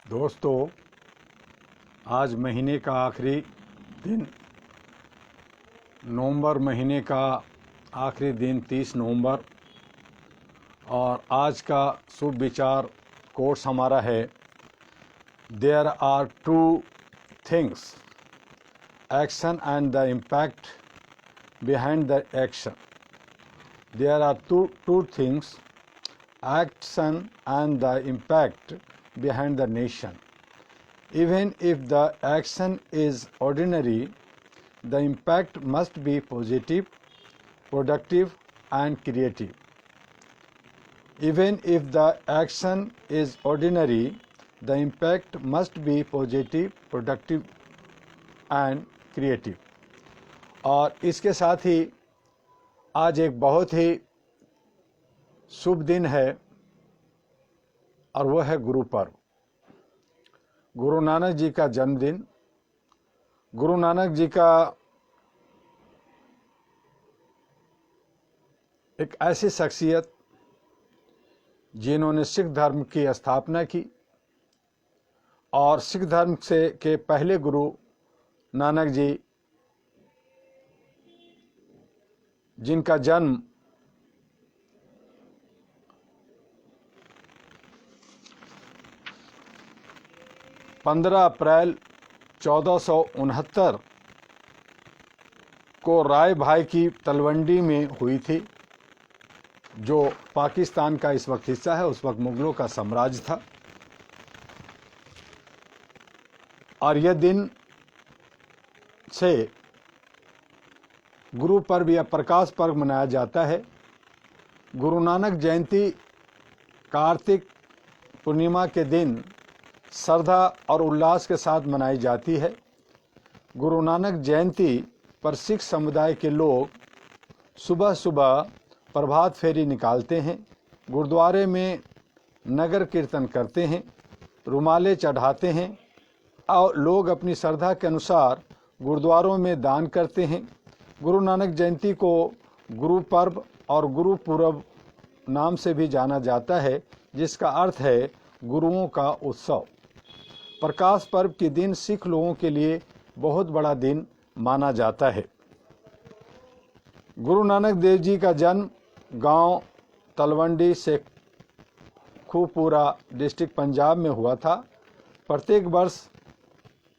दोस्तों, आज महीने का आखिरी दिन, नवंबर महीने का आखिरी दिन 30 नवंबर, और आज का शुभ विचार कोर्स हमारा है, there are two things, action and the impact behind the action. There are two things, action and the impact behind the nation. Even if the action is ordinary, the impact must be positive, productive and creative. Even if the action is ordinary, the impact must be positive, productive and creative. और इसके साथ ही आज एक बहुत ही शुभ दिन है और वह है गुरु पर्व, गुरु नानक जी का जन्मदिन. गुरु नानक जी का एक ऐसी शख्सियत जिन्होंने सिख धर्म की स्थापना की, और सिख धर्म के पहले गुरु नानक जी, जिनका जन्म 15 अप्रैल 1469 को राय भाई की तलवंडी में हुई थी, जो पाकिस्तान का इस वक्त हिस्सा है. उस वक्त मुगलों का साम्राज्य था. और यह दिन से गुरु पर्व या प्रकाश पर्व मनाया जाता है. गुरु नानक जयंती कार्तिक पूर्णिमा के दिन श्रद्धा और उल्लास के साथ मनाई जाती है. गुरु नानक जयंती पर सिख समुदाय के लोग सुबह सुबह प्रभात फेरी निकालते हैं, गुरुद्वारे में नगर कीर्तन करते हैं, रुमाले चढ़ाते हैं और लोग अपनी श्रद्धा के अनुसार गुरुद्वारों में दान करते हैं. गुरु नानक जयंती को गुरु पर्व और गुरु पूरब नाम से भी जाना जाता है, जिसका अर्थ है गुरुओं का उत्सव. प्रकाश पर्व के दिन सिख लोगों के लिए बहुत बड़ा दिन माना जाता है. गुरु नानक देव जी का जन्म गांव तलवंडी से खूपुरा डिस्ट्रिक्ट पंजाब में हुआ था. प्रत्येक वर्ष,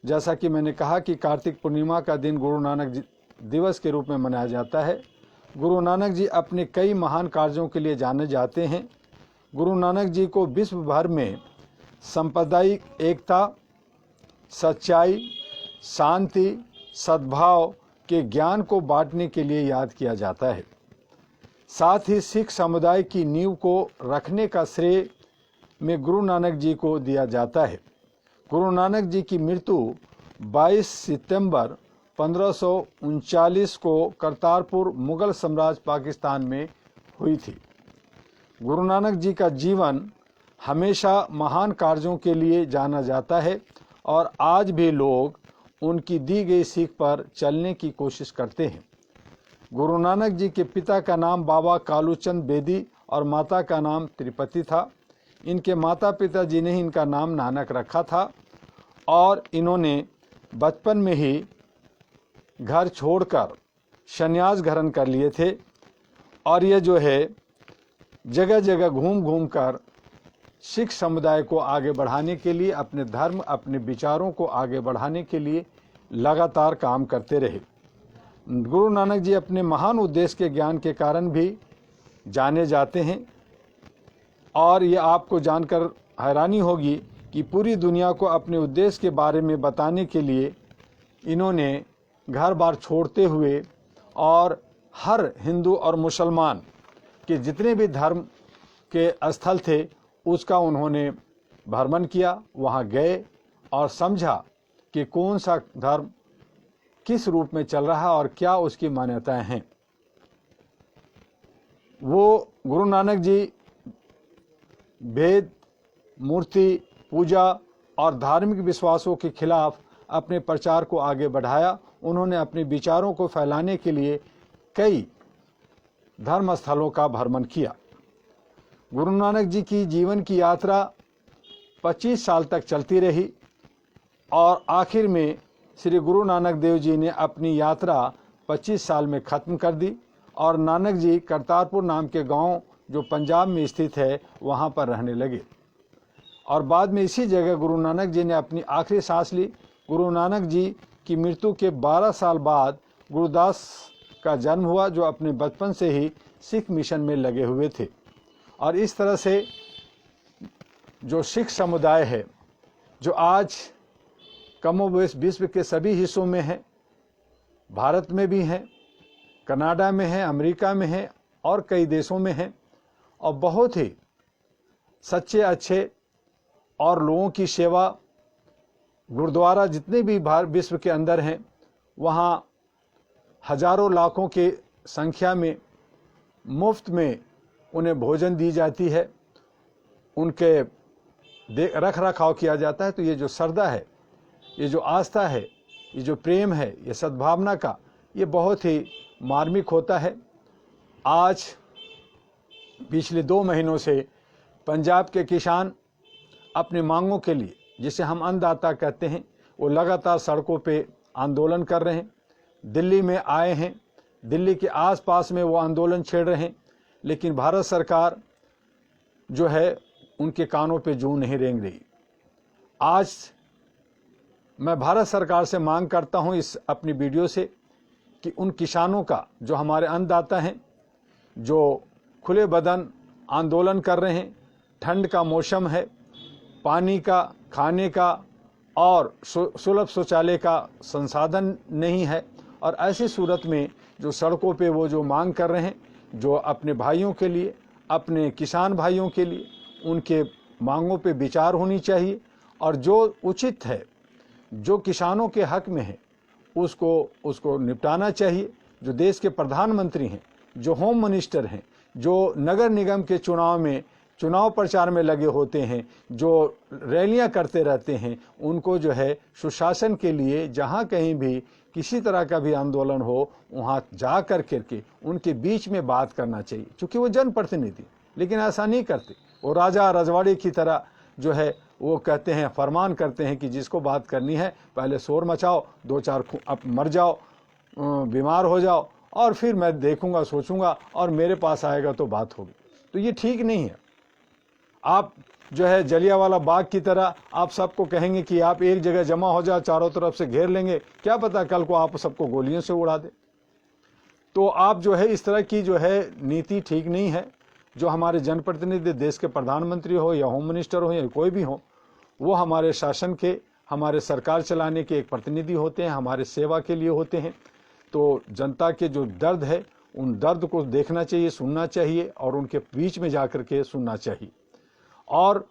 जैसा कि मैंने कहा, कि कार्तिक पूर्णिमा का दिन गुरु नानक दिवस के रूप में मनाया जाता है. गुरु नानक जी अपने कई महान कार्यों के लिए जाने जाते हैं. गुरु नानक जी को विश्व भर में सांप्रदायिक एकता, सच्चाई, शांति, सद्भाव के ज्ञान को बांटने के लिए याद किया जाता है. साथ ही सिख समुदाय की नींव को रखने का श्रेय में गुरु नानक जी को दिया जाता है. गुरु नानक जी की मृत्यु 22 सितंबर 1539 को करतारपुर, मुगल साम्राज्य पाकिस्तान में हुई थी. गुरु नानक जी का जीवन हमेशा महान कार्यों के लिए जाना जाता है और आज भी लोग उनकी दी गई सीख पर चलने की कोशिश करते हैं. गुरु नानक जी के पिता का नाम बाबा कालूचंद बेदी और माता का नाम त्रिपति था. इनके माता पिता जी ने ही इनका नाम नानक रखा था और इन्होंने बचपन में ही घर छोड़कर संन्यास ग्रहण कर लिए थे. और ये जो है जगह जगह घूम घूम कर सिख समुदाय को आगे बढ़ाने के लिए, अपने धर्म, अपने विचारों को आगे बढ़ाने के लिए लगातार काम करते रहे. गुरु नानक जी अपने महान उद्देश्य के ज्ञान के कारण भी जाने जाते हैं. और ये आपको जानकर हैरानी होगी कि पूरी दुनिया को अपने उद्देश्य के बारे में बताने के लिए इन्होंने घर बार छोड़ते हुए और हर हिंदू और मुसलमान के जितने भी धर्म के स्थल थे उसका उन्होंने भ्रमण किया. वहाँ गए और समझा कि कौन सा धर्म किस रूप में चल रहा है और क्या उसकी मान्यताएं हैं. वो गुरु नानक जी वेद, मूर्ति पूजा और धार्मिक विश्वासों के खिलाफ अपने प्रचार को आगे बढ़ाया. उन्होंने अपने विचारों को फैलाने के लिए कई धर्म स्थलों का भ्रमण किया. गुरु नानक जी की जीवन की यात्रा 25 साल तक चलती रही और आखिर में श्री गुरु नानक देव जी ने अपनी यात्रा 25 साल में ख़त्म कर दी और नानक जी करतारपुर नाम के गांव जो पंजाब में स्थित है वहां पर रहने लगे। और बाद में इसी जगह गुरु नानक जी ने अपनी आखिरी सांस ली। गुरु नानक जी की मृत्यु के 12 साल बाद गुरुदास का जन्म हुआ, जो अपने बचपन से ही सिख मिशन में लगे हुए थे। और इस तरह से जो सिख समुदाय है, जो आज कमोबेश विश्व के सभी हिस्सों में है, भारत में भी है, कनाडा में है, अमेरिका में है और कई देशों में है, और बहुत ही सच्चे अच्छे और लोगों की सेवा, गुरुद्वारा जितने भी विश्व के अंदर हैं वहाँ हजारों लाखों की संख्या में मुफ्त में उन्हें भोजन दी जाती है, उनके रख रखाव किया जाता है। तो ये जो श्रद्धा है, ये जो आस्था है, ये जो प्रेम है, ये सद्भावना का, ये बहुत ही मार्मिक होता है। आज पिछले 2 महीनों से पंजाब के किसान अपनी मांगों के लिए, जिसे हम अन्नदाता कहते हैं, वो लगातार सड़कों पे आंदोलन कर रहे हैं। दिल्ली में आए हैं, दिल्ली के आसपास में वो आंदोलन छेड़ रहे हैं, लेकिन भारत सरकार जो है उनके कानों पे जूं नहीं रेंग रही। आज मैं भारत सरकार से मांग करता हूं इस अपनी वीडियो से कि उन किसानों का, जो हमारे अन्नदाता हैं, जो खुले बदन आंदोलन कर रहे हैं, ठंड का मौसम है, पानी का, खाने का और सुलभ शौचालय का संसाधन नहीं है, और ऐसी सूरत में जो सड़कों पे वो जो मांग कर रहे हैं, जो अपने भाइयों के लिए, अपने किसान भाइयों के लिए, उनके मांगों पे विचार होनी चाहिए और जो उचित है, जो किसानों के हक में है, उसको निपटाना चाहिए। जो देश के प्रधानमंत्री हैं, जो होम मिनिस्टर हैं, जो नगर निगम के चुनाव प्रचार में लगे होते हैं, जो रैलियां करते रहते हैं, उनको जो है सुशासन के लिए जहां कहीं भी किसी तरह का भी आंदोलन हो, वहां जा कर के उनके बीच में बात करना चाहिए, क्योंकि वो जनप्रतिनिधि। लेकिन ऐसा नहीं करते, वो राजा रजवाड़ी की तरह जो है वो कहते हैं, फरमान करते हैं कि जिसको बात करनी है पहले शोर मचाओ, 2-4 मर जाओ, बीमार हो जाओ, और फिर मैं देखूंगा, सोचूंगा और मेरे पास आएगा तो बात होगी। तो ये ठीक नहीं है। आप जो है जलियांवाला बाग की तरह आप सबको कहेंगे कि आप एक जगह जमा हो जाओ, चारों तरफ से घेर लेंगे, क्या पता कल को आप सबको गोलियों से उड़ा दे। तो आप जो है इस तरह की जो है नीति ठीक नहीं है। जो हमारे जनप्रतिनिधि, देश के प्रधानमंत्री हो या होम मिनिस्टर हो या कोई भी हो, वो हमारे शासन के, हमारे सरकार चलाने के एक प्रतिनिधि होते हैं, हमारे सेवा के लिए होते हैं। तो जनता के जो दर्द है, उन दर्द को देखना चाहिए, सुनना चाहिए और उनके बीच में जाकर के सुनना चाहिए। और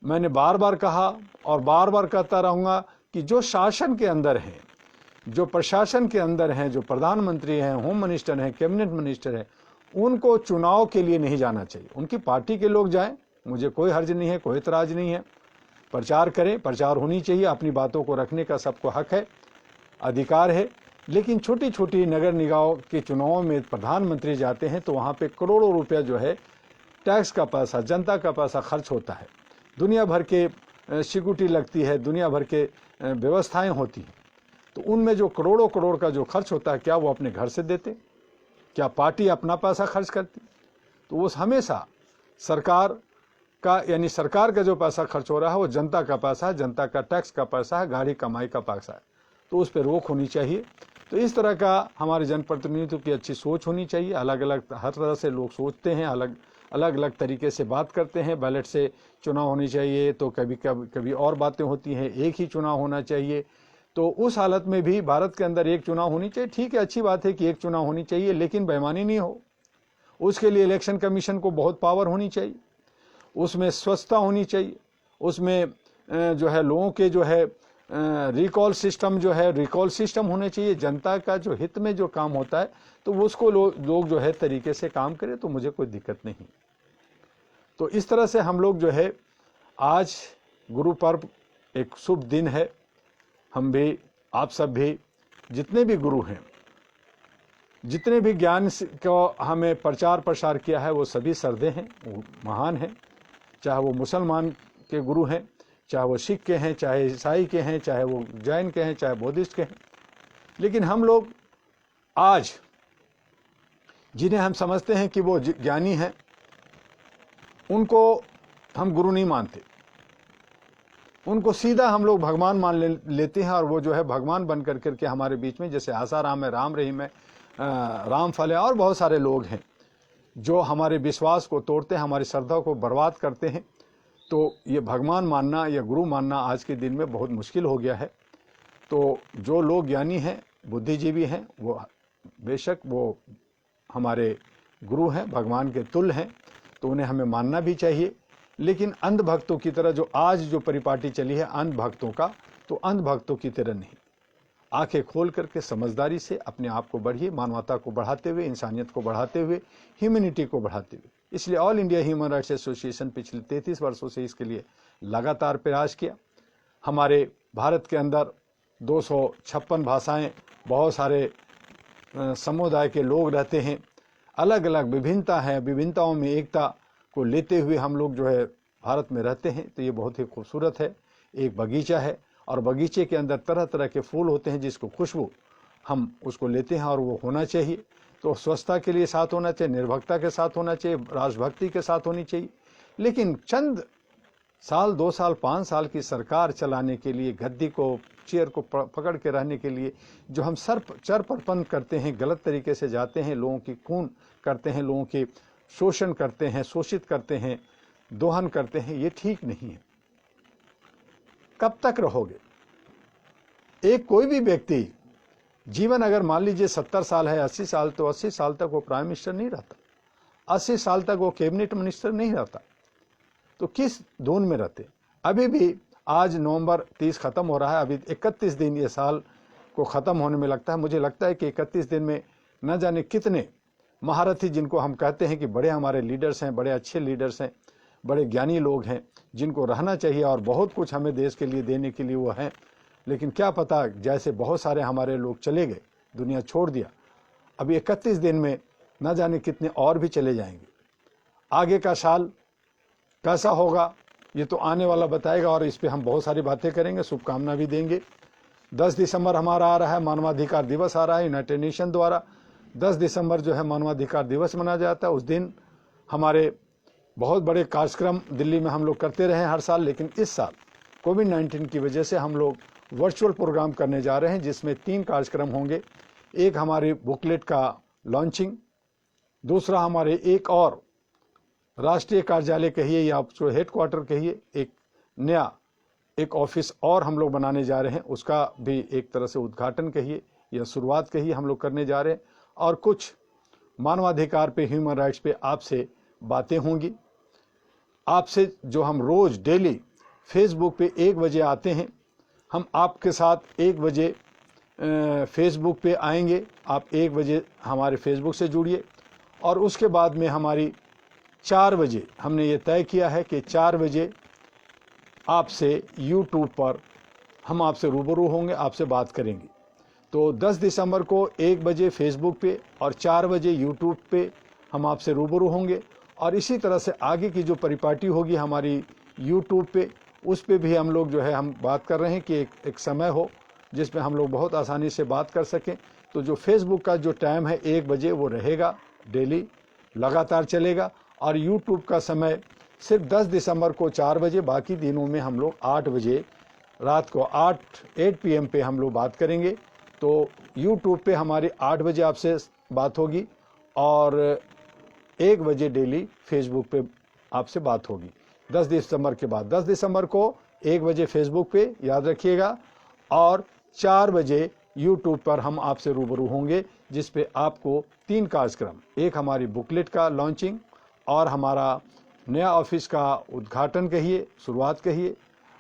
मैंने बार बार कहा और बार बार कहता रहूँगा कि जो शासन के अंदर हैं, जो प्रशासन के अंदर हैं, जो प्रधानमंत्री हैं, होम मिनिस्टर हैं, कैबिनेट मिनिस्टर हैं, उनको चुनाव के लिए नहीं जाना चाहिए। उनकी पार्टी के लोग जाएं, मुझे कोई हर्ज नहीं है, कोई इतराज नहीं है। प्रचार करें, प्रचार होनी चाहिए, अपनी बातों को रखने का सबको हक है, अधिकार है। लेकिन छोटी छोटी नगर निगम के चुनावों में प्रधानमंत्री जाते हैं तो वहाँ पे करोड़ों रुपया जो है टैक्स का पैसा, जनता का पैसा खर्च होता है। दुनिया भर के सिक्योरिटी लगती है, दुनिया भर के व्यवस्थाएं होती हैं। तो उनमें जो करोड़ों करोड़ का जो खर्च होता है, क्या वो अपने घर से देते? क्या पार्टी अपना पैसा खर्च करती? तो वो हमेशा सरकार का, यानी सरकार का जो पैसा खर्च हो रहा है वो जनता का पैसा है, जनता का टैक्स का पैसा है, गाड़ी कमाई का पैसा है। तो उस पर रोक होनी चाहिए। तो इस तरह का हमारे जनप्रतिनिधियों की अच्छी सोच होनी चाहिए। अलग अलग हर तरह से लोग सोचते हैं, अलग अलग तरीके से बात करते हैं। बैलेट से चुनाव होनी चाहिए तो कभी और बातें होती हैं, एक ही चुनाव होना चाहिए। तो उस हालत में भी भारत के अंदर एक चुनाव होनी चाहिए। ठीक है, अच्छी बात है कि एक चुनाव होनी चाहिए, लेकिन बेईमानी नहीं हो। उसके लिए इलेक्शन कमीशन को बहुत पावर होनी चाहिए, उसमें स्वच्छता होनी चाहिए, उसमें जो है लोगों के जो है रिकॉल सिस्टम होने चाहिए। जनता का जो हित में जो काम होता है तो उसको लोग जो है तरीके से काम करें, तो मुझे कोई दिक्कत नहीं। तो इस तरह से हम लोग जो है, आज गुरु पर्व एक शुभ दिन है। हम भी, आप सब भी, जितने भी गुरु हैं, जितने भी ज्ञान को हमें प्रचार प्रसार किया है, वो सभी श्रद्धेय हैं, वो महान हैं। चाहे वो मुसलमान के गुरु हैं, चाहे वो सिख के हैं, चाहे ईसाई के हैं, चाहे वो जैन के हैं, चाहे बुद्धिस्ट के हैं। लेकिन हम लोग आज जिन्हें हम समझते हैं कि वो ज्ञानी हैं, उनको हम गुरु नहीं मानते, उनको सीधा हम लोग भगवान मान लेते हैं। और वो जो है भगवान बन करके हमारे बीच में, जैसे आसाराम है, राम रहीम है, रामफल है, और बहुत सारे लोग हैं जो हमारे विश्वास को तोड़ते हैं, हमारी श्रद्धा को बर्बाद करते हैं। तो ये भगवान मानना या गुरु मानना आज के दिन में बहुत मुश्किल हो गया है। तो जो लोग ज्ञानी हैं, बुद्धिजीवी हैं, वो बेशक वो हमारे गुरु हैं, भगवान के तुल्य हैं, तो उन्हें हमें मानना भी चाहिए। लेकिन अंधभक्तों की तरह जो आज जो परिपाटी चली है अंधभक्तों का, तो अंधभक्तों की तरह नहीं, आंखें खोल करके समझदारी से अपने आप को बढ़िए, मानवता को बढ़ाते हुए, इंसानियत को बढ़ाते हुए, ह्यूमैनिटी को बढ़ाते हुए। इसलिए all India human rights association पिछले 33 वर्षों से इसके लिए लगातार प्रयास किया। हमारे भारत के अंदर 256 भाषाएं, बहुत सारे समुदाय के लोग रहते हैं, अलग अलग विभिन्नता है, विभिन्नताओं में एकता को लेते हुए हम लोग जो है भारत में रहते हैं। तो ये बहुत ही खूबसूरत है, एक बगीचा है, और बगीचे के अंदर तरह तरह के फूल होते हैं जिसको खुशबू हम उसको लेते हैं, और वो होना चाहिए। तो स्वच्छता के लिए साथ होना चाहिए, निर्भक्ता के साथ होना चाहिए, राष्ट्रभक्ति के साथ होनी चाहिए। लेकिन चंद साल, 2 साल, 5 साल की सरकार चलाने के लिए, गद्दी को, चेयर को पकड़ के रहने के लिए जो हम चरपरपन करते हैं, गलत तरीके से जाते हैं, लोगों की खून करते हैं, लोगों के शोषण करते हैं, शोषित करते हैं, दोहन करते हैं, ये ठीक नहीं है। कब तक रहोगे? एक कोई भी व्यक्ति जीवन अगर मान लीजिए 70 साल है, 80 साल, तो 80 साल तक वो प्राइम मिनिस्टर नहीं रहता, 80 साल तक वो कैबिनेट मिनिस्टर नहीं रहता। तो किस धुन में रहते? अभी भी आज नवंबर 30 खत्म हो रहा है, अभी 31 दिन ये साल को ख़त्म होने में लगता है। मुझे लगता है कि 31 दिन में न जाने कितने महारथी, जिनको हम कहते हैं कि बड़े हमारे लीडर्स हैं, बड़े अच्छे लीडर्स हैं, बड़े ज्ञानी लोग हैं, जिनको रहना चाहिए और बहुत कुछ हमें देश के लिए देने के लिए वो हैं। लेकिन क्या पता, जैसे बहुत सारे हमारे लोग चले गए, दुनिया छोड़ दिया, अभी 31 दिन में न जाने कितने और भी चले जाएंगे। आगे का साल कैसा होगा ये तो आने वाला बताएगा, और इस पे हम बहुत सारी बातें करेंगे, शुभकामना भी देंगे। 10 दिसंबर हमारा आ रहा है, मानवाधिकार दिवस आ रहा है यूनाइटेड नेशन द्वारा। 10 दिसंबर जो है मानवाधिकार दिवस मनाया जाता है। उस दिन हमारे बहुत बड़े कार्यक्रम दिल्ली में हम लोग करते रहे हर साल, लेकिन इस साल कोविड-19 की वजह से हम लोग वर्चुअल प्रोग्राम करने जा रहे हैं, जिसमें 3 कार्यक्रम होंगे। एक हमारी बुकलेट का लॉन्चिंग, दूसरा हमारे एक और राष्ट्रीय कार्यालय कहिए या आपको हेडक्वार्टर कहिए, एक नया एक ऑफिस और हम लोग बनाने जा रहे हैं, उसका भी एक तरह से उद्घाटन कहिए या शुरुआत कहिए हम लोग करने जा रहे हैं। और कुछ मानवाधिकार पे, ह्यूमन राइट्स पे आपसे बातें होंगी। आपसे जो हम रोज़ डेली फेसबुक पे 1 बजे आते हैं, हम आपके साथ 1 बजे फेसबुक पे आएंगे। आप 1 बजे हमारे फेसबुक से जुड़िए, और उसके बाद में हमारी 4 बजे हमने ये तय किया है कि 4 बजे आपसे यूट्यूब पर हम आपसे रूबरू होंगे, आपसे बात करेंगे। तो 10 दिसंबर को 1 बजे फेसबुक पे और 4 बजे यूट्यूब पे हम आपसे रूबरू होंगे। और इसी तरह से आगे की जो परिपाटी होगी हमारी यूट्यूब पे, उस पे भी हम लोग जो है हम बात कर रहे हैं कि एक समय हो जिसमें हम लोग बहुत आसानी से बात कर सकें। तो जो फेसबुक का जो टाइम है 1 बजे वो रहेगा, डेली लगातार चलेगा। और यूट्यूब का समय सिर्फ 10 दिसंबर को 4 बजे, बाकी दिनों में हम लोग 8 बजे रात को 8 PM पे हम लोग बात करेंगे। तो यूट्यूब पे हमारी 8 बजे आपसे बात होगी, और 1 बजे डेली फेसबुक पे आपसे बात होगी 10 दिसंबर के बाद। 10 दिसंबर को 1 बजे फेसबुक पे, याद रखिएगा, और 4 बजे यूट्यूब पर हम आपसे रूबरू होंगे, जिस पे आपको 3 कार्यक्रम, एक हमारी बुकलेट का लॉन्चिंग, और हमारा नया ऑफिस का उद्घाटन कहिए, शुरुआत कहिए।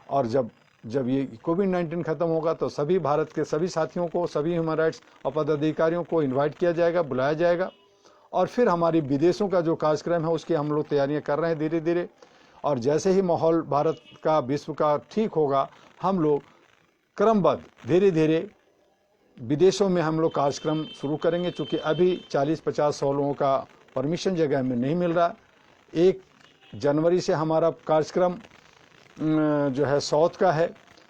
और जब ये कोविड-19 खत्म होगा तो सभी भारत के सभी साथियों को, सभी ह्यूमन राइट्स और पदाधिकारियों को इनवाइट किया जाएगा, बुलाया जाएगा। और फिर हमारी विदेशों का जो कार्यक्रम है उसकी हम लोग तैयारियां कर रहे हैं धीरे धीरे। और जैसे ही माहौल भारत का, विश्व का ठीक होगा, हम लोग क्रमबद्ध धीरे धीरे विदेशों में हम लोग कार्यक्रम शुरू करेंगे। चूँकि अभी 40-50-100 लोगों का परमिशन जगह में नहीं मिल रहा। 1 जनवरी से हमारा कार्यक्रम जो है साउथ का है,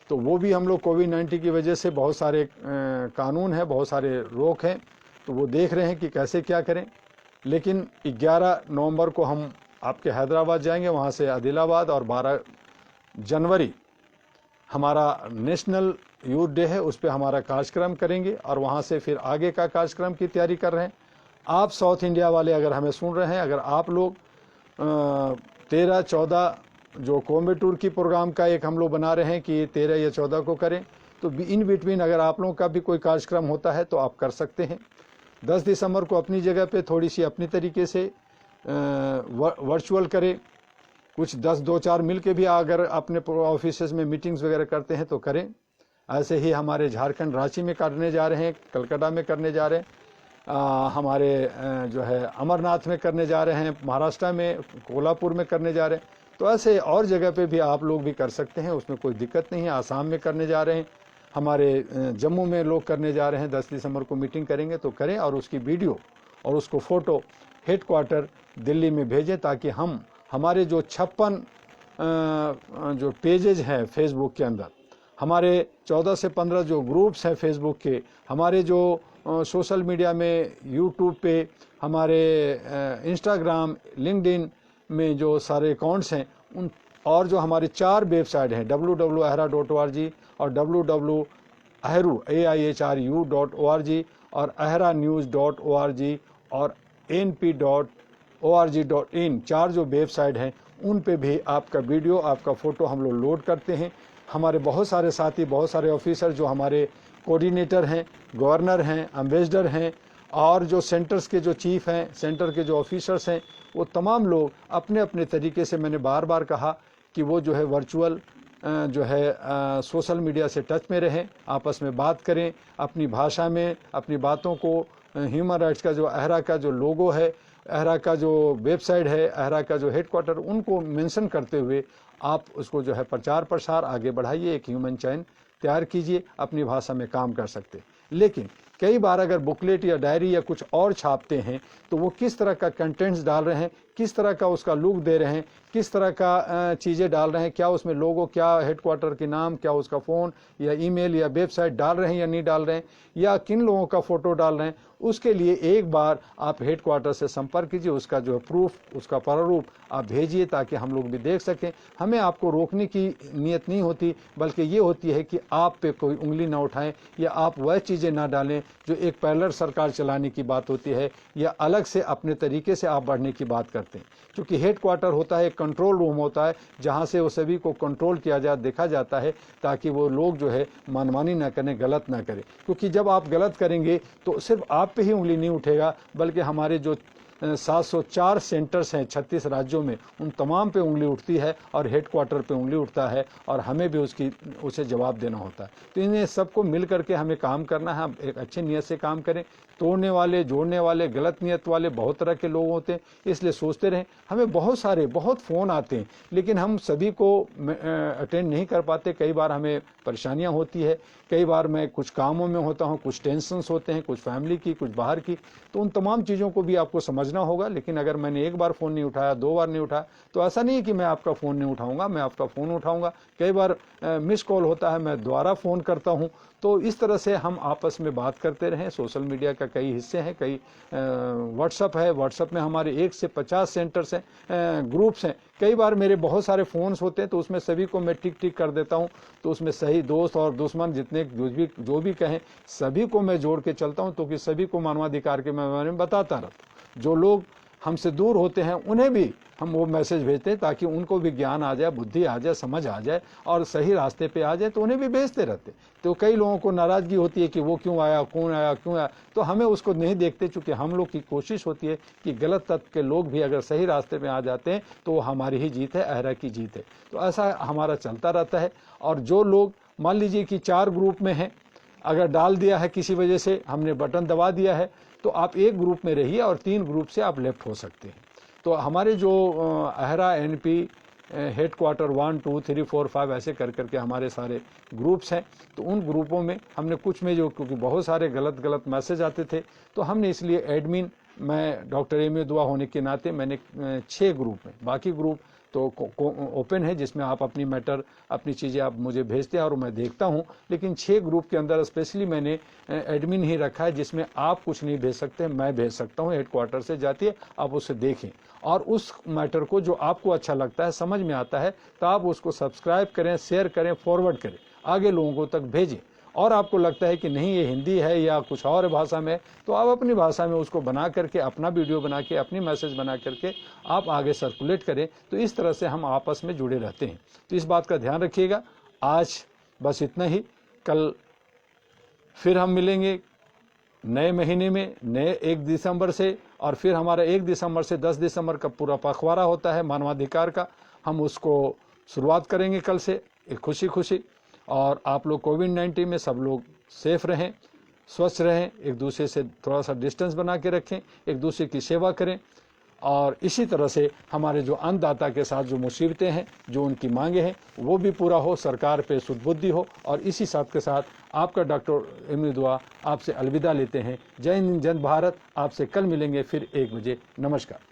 तो वो भी हम लोग कोविड-19 की वजह से बहुत सारे कानून हैं, बहुत सारे रोक हैं, तो वो देख रहे हैं कि कैसे क्या करें। लेकिन 11 नवंबर को हम आपके हैदराबाद जाएंगे, वहाँ से आदिलाबाद, और 12 जनवरी हमारा नेशनल यूथ डे है, उस पर हमारा कार्यक्रम करेंगे और वहाँ से फिर आगे का कार्यक्रम की तैयारी कर रहे हैं। आप साउथ इंडिया वाले अगर हमें सुन रहे हैं, अगर आप लोग 13-14 जो कोयम्बटूर की प्रोग्राम का एक हम लोग बना रहे हैं कि 13 या 14 को करें, तो इन बिटवीन अगर आप लोगों का भी कोई कार्यक्रम होता है तो आप कर सकते हैं। 10 दिसंबर को अपनी जगह पे थोड़ी सी अपनी तरीके से वर्चुअल करें, कुछ 10-2-4 मिल के भी अगर अपने ऑफिस में मीटिंग्स वगैरह करते हैं तो करें। ऐसे ही हमारे झारखंड रांची में करने जा रहे हैं, कलकत्ता में करने जा रहे हैं, हमारे जो है अमरनाथ में करने जा रहे हैं, महाराष्ट्र में कोल्हापुर में करने जा रहे हैं। तो ऐसे और जगह पे भी आप लोग भी कर सकते हैं, उसमें कोई दिक्कत नहीं है। आसाम में करने जा रहे हैं, हमारे जम्मू में लोग करने जा रहे हैं, 10 दिसंबर को मीटिंग करेंगे तो करें, और उसकी वीडियो और उसको फ़ोटो हेडक्वार्टर दिल्ली में भेजें, ताकि हम हमारे जो 56 जो पेजेज हैं फेसबुक के अंदर, हमारे 14 से 15 जो ग्रुप्स हैं फेसबुक के, हमारे जो सोशल मीडिया में यूट्यूब पे, हमारे इंस्टाग्राम, लिंक्डइन में जो सारे अकाउंट्स हैं उन, और जो हमारे 4 वेबसाइट हैं www.ahra.org और www.ahru.org और ahranews.org और np.org.in, 4 जो वेबसाइट हैं उन पे भी आपका वीडियो, आपका फ़ोटो हम लोग लोड करते हैं। हमारे बहुत सारे साथी, बहुत सारे ऑफिसर जो हमारे कोऑर्डिनेटर हैं, गवर्नर हैं, एम्बेसडर हैं, और जो सेंटर्स के जो चीफ हैं, सेंटर के जो ऑफिसर्स हैं, वो तमाम लोग अपने अपने तरीके से, मैंने बार बार कहा कि वो जो है वर्चुअल जो है सोशल मीडिया से टच में रहें, आपस में बात करें, अपनी भाषा में अपनी बातों को, ह्यूमन राइट्स का जो अहरा का जो लोगो है, अहरा का जो वेबसाइट है, अहरा का जो हेडक्वार्टर, उनको मेंशन करते हुए आप उसको जो है प्रचार प्रसार आगे बढ़ाइए, एक ह्यूमन चैन तैयार कीजिए, अपनी भाषा में काम कर सकते। लेकिन कई बार अगर बुकलेट या डायरी या कुछ और छापते हैं तो वो किस तरह का कंटेंट्स डाल रहे हैं, किस तरह का उसका लुक दे रहे हैं, किस तरह का चीज़ें डाल रहे हैं, क्या उसमें लोगो, क्या हेडक्वार्टर के नाम, क्या उसका फ़ोन या ईमेल या वेबसाइट डाल रहे हैं या नहीं डाल रहे हैं, या किन लोगों का फ़ोटो डाल रहे हैं, उसके लिए एक बार आप हेडक्वार्टर से संपर्क कीजिए, उसका जो प्रूफ, उसका प्रारूप आप भेजिए, ताकि हम लोग भी देख सकें। हमें आपको रोकने की नीयत नहीं होती, बल्कि ये होती है कि आप पे कोई उंगली ना उठाएं, या आप वह चीज़ें ना डालें जो एक पैरेलल सरकार चलाने की बात होती है, या अलग से अपने तरीके से आप बढ़ने की बात करते हैं। क्योंकि हेडक्वार्टर होता है, एक कंट्रोल रूम होता है, जहाँ से वो सभी को कंट्रोल किया जा देखा जाता है, ताकि वो लोग जो है मनमानी ना करें, गलत ना करें। क्योंकि जब आप गलत करेंगे तो सिर्फ आप पे ही उंगली नहीं उठेगा, बल्कि हमारे जो 704 सेंटर्स हैं 36 राज्यों में, उन तमाम पे उंगली उठती है, और हेडक्वार्टर पे उंगली उठता है, और हमें भी उसे जवाब देना होता है। तो इन्हें सबको मिल करके हमें काम करना है। हम एक अच्छी नीयत से काम करें। तोड़ने वाले, जोड़ने वाले, गलत नीयत वाले बहुत तरह के लोग होते हैं, इसलिए सोचते रहें। हमें बहुत फ़ोन आते हैं, लेकिन हम सभी को अटेंड नहीं कर पाते। कई बार हमें परेशानियां होती है, कई बार मैं कुछ कामों में होता हूं, कुछ टेंशन्स होते हैं, कुछ फैमिली की, कुछ बाहर की, तो उन तमाम चीज़ों को भी आपको समझना होगा। लेकिन अगर मैंने एक बार फ़ोन नहीं उठाया, 2 बार नहीं उठाया, तो ऐसा नहीं है कि मैं आपका फ़ोन नहीं उठाऊंगा, मैं आपका फ़ोन उठाऊंगा। कई बार मिस कॉल होता है, मैं दोबारा फ़ोन करता हूं। तो इस तरह से हम आपस में बात करते रहें। सोशल मीडिया का कई हिस्से हैं, कई व्हाट्सअप है, व्हाट्सअप में हमारे 1 से 50 सेंटर्स हैं, ग्रुप्स हैं। कई बार मेरे बहुत सारे फ़ोन्स होते हैं, तो उसमें सभी को मैं टिक टिक कर देता हूं, तो उसमें सही दोस्त और दुश्मन जितने जो भी कहें, सभी को मैं जोड़ के चलता हूं, तो कि सभी को मानवाधिकार के बारे में बताता रहता हूं। जो लोग हमसे दूर होते हैं उन्हें भी हम वो मैसेज भेजते हैं, ताकि उनको भी ज्ञान आ जाए, बुद्धि आ जाए, समझ आ जाए, और सही रास्ते पे आ जाए, तो उन्हें भी भेजते रहते। तो कई लोगों को नाराज़गी होती है कि वो क्यों आया, कौन आया, क्यों आया, तो हमें उसको नहीं देखते, चूँकि हम लोग की कोशिश होती है कि गलत तत्व के लोग भी अगर सही रास्ते पे आ जाते हैं तो वो हमारी ही जीत है, अहरा की जीत है। तो ऐसा हमारा चलता रहता है। और जो लोग मान लीजिए कि 4 ग्रुप में हैं, अगर डाल दिया है किसी वजह से, हमने बटन दबा दिया है, तो आप एक ग्रुप में रहिए और 3 ग्रुप से आप लेफ्ट हो सकते हैं। तो हमारे जो अहरा एनपी हेडक्वार्टर 1, 2, 3, 4, 5 ऐसे कर करके हमारे सारे ग्रुप्स हैं। तो उन ग्रुपों में हमने कुछ में जो, क्योंकि बहुत सारे गलत मैसेज आते थे, तो हमने इसलिए एडमिन, मैं डॉक्टर एम ए दुआ होने के नाते मैंने 6 ग्रुप में, बाकी ग्रुप तो ओपन है, जिसमें आप अपनी मैटर, अपनी चीज़ें आप मुझे भेजते हैं और मैं देखता हूं। लेकिन 6 ग्रुप के अंदर स्पेशली मैंने एडमिन ही रखा है, जिसमें आप कुछ नहीं भेज सकते, मैं भेज सकता हूं। हेडक्वार्टर से जाती है, आप उसे देखें और उस मैटर को जो आपको अच्छा लगता है, समझ में आता है, तो आप उसको सब्सक्राइब करें, शेयर करें, फॉरवर्ड करें, आगे लोगों को तक भेजें। और आपको लगता है कि नहीं ये हिंदी है या कुछ और भाषा में, तो आप अपनी भाषा में उसको बना करके, अपना वीडियो बना के, अपनी मैसेज बना करके आप आगे सर्कुलेट करें। तो इस तरह से हम आपस में जुड़े रहते हैं। तो इस बात का ध्यान रखिएगा। आज बस इतना ही। कल फिर हम मिलेंगे नए महीने में, नए 1 दिसंबर से। और फिर हमारा 1 दिसंबर से 10 दिसंबर का पूरा पखवाड़ा होता है मानवाधिकार का, हम उसको शुरुआत करेंगे कल से खुशी खुशी। और आप लोग कोविड-19 में सब लोग सेफ रहें, स्वच्छ रहें, एक दूसरे से थोड़ा सा डिस्टेंस बना के रखें, एक दूसरे की सेवा करें। और इसी तरह से हमारे जो अन्नदाता के साथ जो मुसीबतें हैं, जो उनकी मांगे हैं, वो भी पूरा हो, सरकार पे सुदबुद्धि हो। और इसी साथ के साथ आपका डॉक्टर इमली दुआ आपसे अलविदा लेते हैं। जय हिंद, जय भारत। आपसे कल मिलेंगे फिर 1 बजे। नमस्कार।